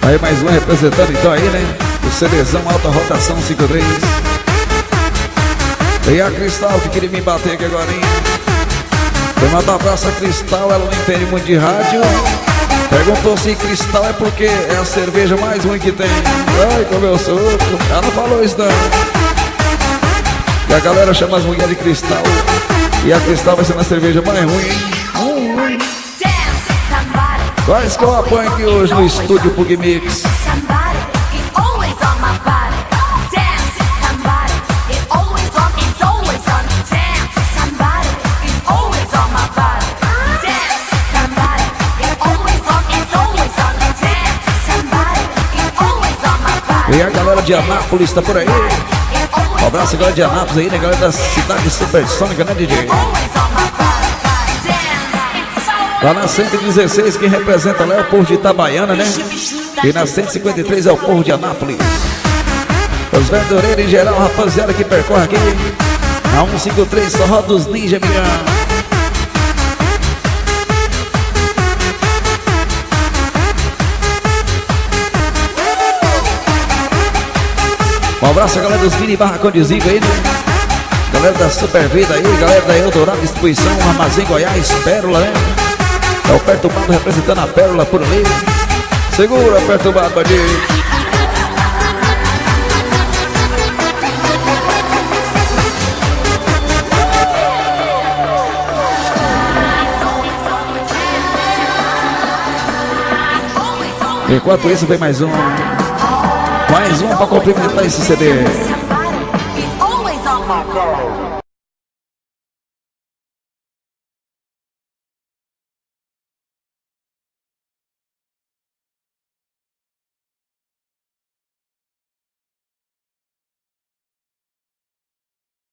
Aí mais um representando então aí, né? O CDzão Alta Rotação 53. E a Cristal que queria me bater aqui agora, hein? Foi uma abraço a Cristal, ela não entende muito de rádio. Perguntou se Cristal é porque é a cerveja mais ruim que tem. Ai, como eu sou. Ela não falou isso não. E a galera chama as mulheres de Cristal. E a Cristal vai ser uma cerveja mais ruim, hein? Quais que eu apanho aqui hoje no estúdio Pug Mix? E a galera de Anápolis tá por aí. Um abraço, galera de Anápolis aí, né? Galera da cidade supersônica, né, DJ? Lá na 116, quem representa lá é o povo de Itabaiana, né? E na 153 é o povo de Anápolis. Os verdureiros em geral, rapaziada que percorre aqui. Na 153 só roda os ninja, amigão. Um abraço a galera dos mini barracão de Zico aí, né? Galera da Super Vida aí, galera da Eldorado Distribuição, Armazém Goiás, Pérola, né? É o Perturbado representando a Pérola por ali. Segura, Perturbado, bandido. Enquanto isso, vem mais um. Mais um pra complementar esse CD.